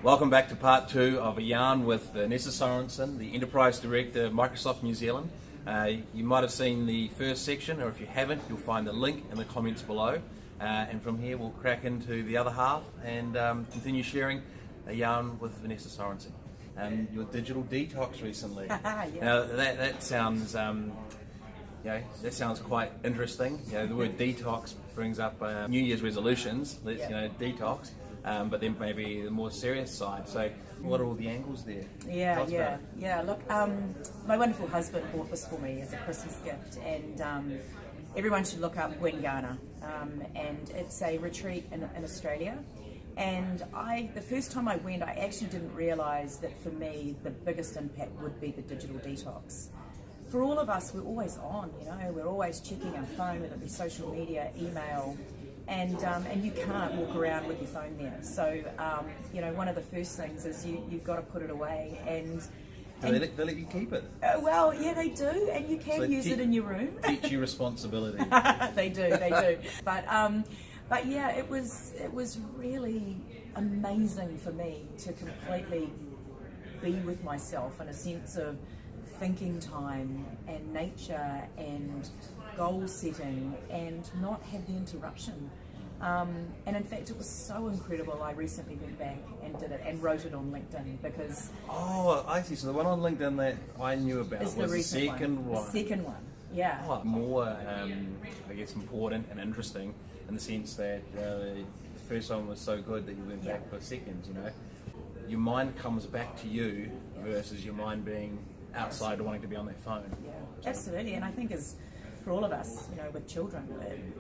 Welcome back to part 2 of a yarn with Vanessa Sorenson, the Enterprise Director of Microsoft New Zealand. You might have seen the first section, or if you haven't, you'll find the link in the comments below. And from here we'll crack into the other half and continue sharing a yarn with Vanessa Sorenson. Your digital detox recently. Yeah. Now that sounds that sounds quite interesting. The word detox brings up New Year's resolutions. Let's detox. But then maybe the more serious side. So, what are all the angles there? Yeah. Look, my wonderful husband bought this for me as a Christmas gift, and everyone should look up Wingana. And it's a retreat in Australia. And the first time I went, I actually didn't realise that for me the biggest impact would be the digital detox. For all of us, we're always on. We're always checking our phone, whether it be social media, email. And you can't walk around with your phone there. So, one of the first things is you've got to put it away. They let you keep it? Well, yeah, they do, and you can use it in your room. Teach you responsibility. They do. But yeah, it was really amazing for me to completely be with myself in a sense of thinking time and nature and goal setting and not have the interruption. And in fact, it was so incredible. I recently went back and did it and wrote it on LinkedIn because... Oh, I see. So the one on LinkedIn that I knew about was the second one. The second one, yeah. Oh, more, I guess, important and interesting in the sense that the first one was so good that you went back for seconds, Your mind comes back to you versus your mind being outside wanting to be on their phone. Yeah, absolutely. And I think for all of us, with children,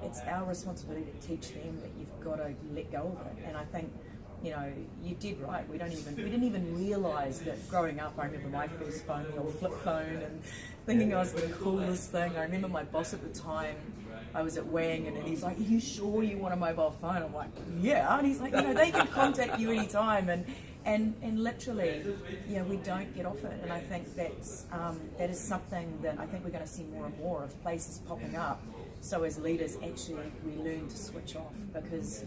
it's our responsibility to teach them that you've got to let go of it. And I think, you did right. We didn't even realise that growing up. I remember my first phone, the old flip phone, and thinking I was the coolest thing. I remember my boss at the time. I was at Wang, and he's like, "Are you sure you want a mobile phone?" I'm like, "Yeah." And he's like, "They can contact you anytime." And literally, we don't get off it. And I think that is something that I think we're going to see more and more of places popping up. So as leaders, actually, we learn to switch off because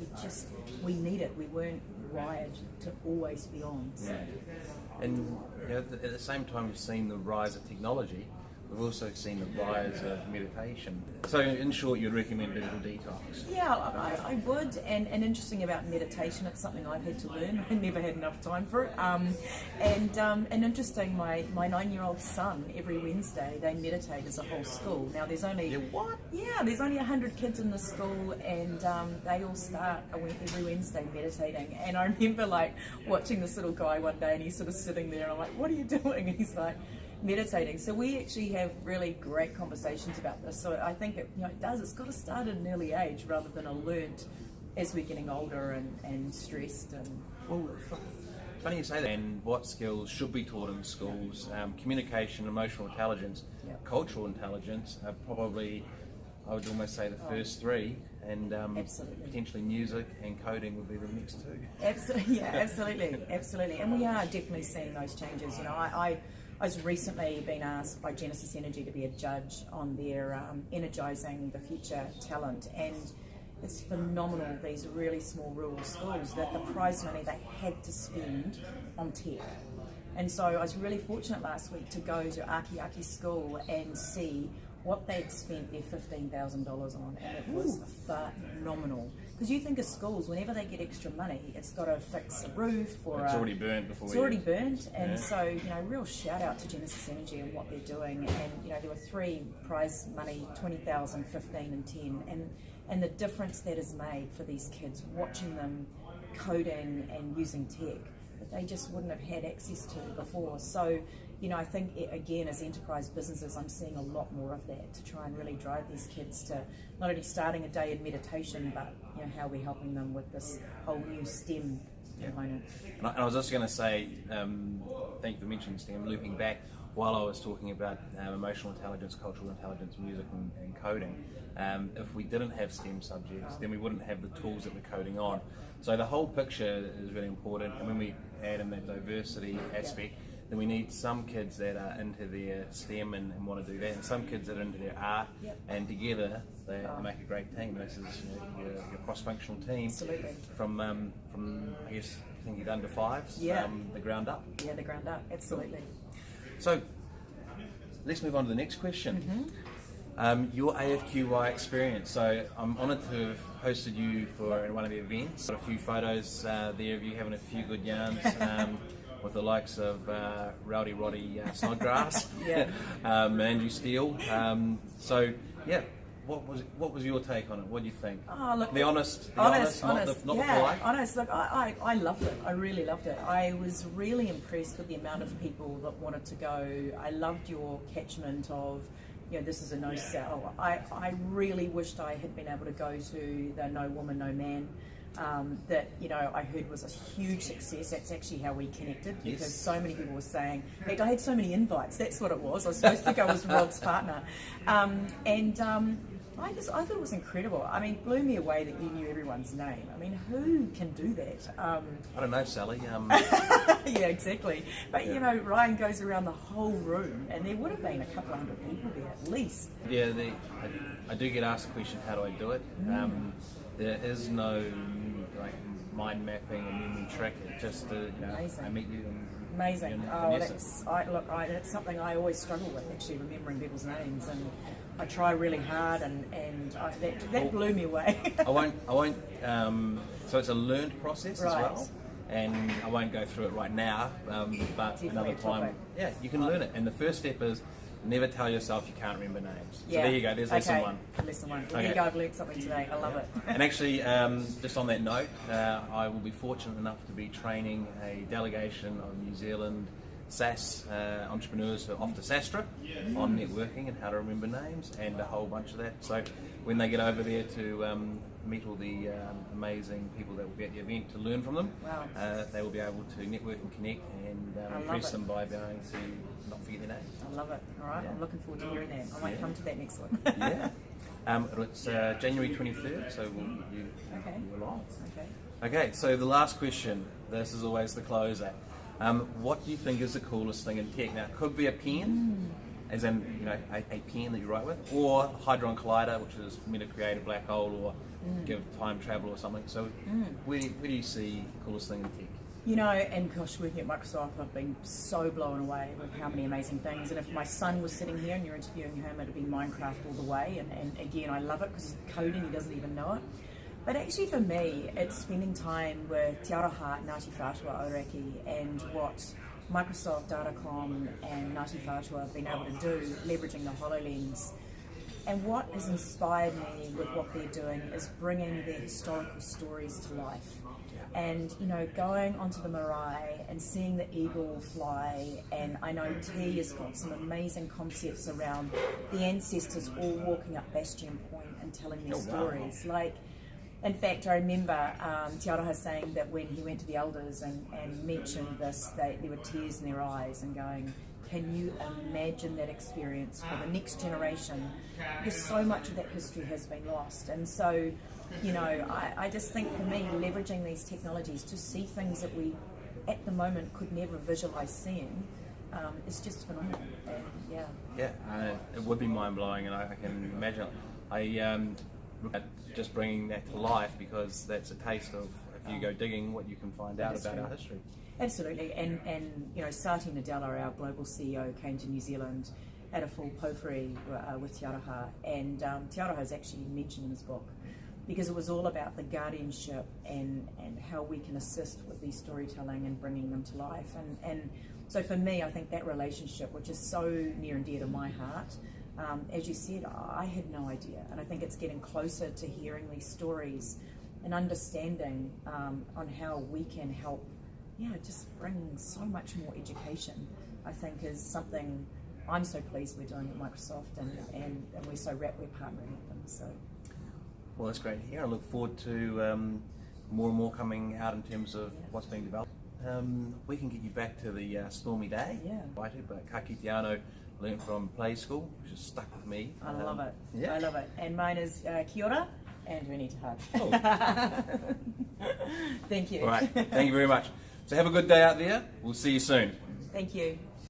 we need it. We weren't wired to always be on. So. And at the same time, we've seen the rise of technology. We've also seen the rise of meditation. So in short, you'd recommend digital detox? Yeah, I would. And interesting about meditation, it's something I've had to learn. I never had enough time for it. And interesting, my 9-year-old son, every Wednesday, they meditate as a whole school. Now there's only... What? Yeah, there's only 100 kids in the school, and they all start every Wednesday meditating. And I remember watching this little guy one day, and he's sort of sitting there, and I'm like, "What are you doing?" And he's like, meditating. So we actually have really great conversations about this. So I think it's got to start at an early age rather than a learnt as we're getting older and stressed. And well, funny you say that. And what skills should be taught in schools? Communication, emotional intelligence, cultural intelligence are probably, I would almost say, the first three. And potentially music and coding would be the next two. Absolutely. And we are definitely seeing those changes. I was recently been asked by Genesis Energy to be a judge on their Energising the Future talent, and it's phenomenal, these really small rural schools, that the prize money they had to spend on tech. And so I was really fortunate last week to go to Aki School and see what they'd spent their $15,000 on, and it was phenomenal. Because you think of schools, whenever they get extra money, it's got to fix a roof or it's already burnt before. It's already burnt, and so real shout out to Genesis Energy and what they're doing. And there were 3 prize money, 20,000, 15, and 10, and the difference that is made for these kids, watching them coding and using tech that they just wouldn't have had access to before. So. I think, again, as enterprise businesses, I'm seeing a lot more of that to try and really drive these kids to not only starting a day in meditation, but how we're helping them with this whole new STEM component. And I was just going to say, thank you for mentioning STEM, looping back, while I was talking about emotional intelligence, cultural intelligence, music and coding. If we didn't have STEM subjects, then we wouldn't have the tools that we're coding on. So the whole picture is really important, and when we add in that diversity aspect, then we need some kids that are into their STEM and want to do that, and some kids that are into their art, and together they make a great team. This is your cross-functional team. Absolutely. From I guess thinking under fives, Yeah. the ground up. Yeah, the ground up, absolutely. So let's move on to the next question. Your AFQY experience. So I'm honoured to have hosted you for one of the events. Got a few photos there of you having a few good yarns with the likes of Rowdy Roddy Snodgrass Yeah. and Andrew Steele. So yeah, what was your take on it? What do you think? Oh, look, the honest, not the yeah, polite. honest. Look, I loved it. I really loved it. I was really impressed with the amount of people that wanted to go. I loved your catchment of, you know, this is a no sell. I really wished I had been able to go to the No Woman, No Man. That, you know, I heard was a huge success. That's actually how we connected, because Yes. so many people were saying, in fact, I had so many invites. That's what it was. I was supposed to go as Rod's partner, I thought it was incredible. I mean, blew me away that you knew everyone's name. I mean, who can do that? I don't know, Sally. Yeah, exactly. But you know, Ryan goes around the whole room, and there would have been a couple of hundred people there at least. Yeah, I do get asked the question, how do I do it? There is no like mind mapping and memory trick. It just Amazing. I meet you and Amazing. and Oh, Vanessa. that's something I always struggle with, actually, remembering people's names, and I try really hard, and that blew me away. I won't. So it's a learned process as Right. well, and I won't go through it right now. But Definitely another a time, topic. yeah, you can learn it. And the first step is never tell yourself you can't remember names. So Yeah. there you go. There's lesson one. Lesson one. There Okay. you go. I've learned something today. I love it. And actually, just on that note, I will be fortunate enough to be training a delegation of New Zealand SaaS entrepreneurs who are off to Sastra on networking and how to remember names and a whole bunch of that. So when they get over there to meet all the amazing people that will be at the event to learn from them, Wow. they will be able to network and connect and love impress it. them by being able to not forget their names. I love it. All right. Yeah. I'm looking forward to hearing that. I might Yeah. come to that next one. Yeah. It's January 23rd, so you Okay. along. Okay. Okay, so the last question. This is always the closer. What do you think is the coolest thing in tech? Now, it could be a pen, as in, you know, a pen that you write with, or Hadron Collider, which is meant to create a black hole or give time travel or something. So, where do you see the coolest thing in tech? You know, and gosh, working at Microsoft, I've been so blown away with how many amazing things. And if my son was sitting here and you're interviewing him, it'd be Minecraft all the way. And again, I love it because he's coding, he doesn't even know it. But actually for me, it's spending time with Te Aroha, Ngāti Whātua Auraki, and what Microsoft, Datacom and Ngāti Whātua have been able to do, leveraging the HoloLens. And what has inspired me with what they're doing is bringing their historical stories to life. And, you know, going onto the marae and seeing the eagle fly, and I know T has got some amazing concepts around the ancestors all walking up Bastion Point and telling their stories. Like, in fact, I remember Te Aroha saying that when he went to the elders and mentioned this, there were tears in their eyes and going, can you imagine that experience for the next generation? Because so much of that history has been lost. And so, you know, I just think for me, leveraging these technologies to see things that we, at the moment, could never visualise seeing, is just phenomenal. And Yeah, it would be mind-blowing, and I can imagine. I look at just bringing that to life, because that's a taste of, if you go digging, what you can find out about our history. Absolutely, and you know, Sati Nadella, our global CEO, came to New Zealand at a full potpourri with Te Aroha, and Te Aroha is actually mentioned in his book, because it was all about the guardianship and how we can assist with these storytelling and bringing them to life. And so for me, I think that relationship, which is so near and dear to my heart, as you said, I had no idea. And I think it's getting closer to hearing these stories and understanding on how we can help, just bring so much more education, I think is something I'm so pleased we're doing at Microsoft, and we're so rapt we're partnering with them. So. Well, that's great to hear. I look forward to more and more coming out in terms of what's being developed. We can get you back to the stormy day. Yeah. Righty, but Ka Kite Anō learned from Play School, which has stuck with me. I love it. Yeah. I love it. And mine is kia ora and we need to hug. Oh. Thank you. All right. Thank you very much. So have a good day out there. We'll see you soon. Thank you.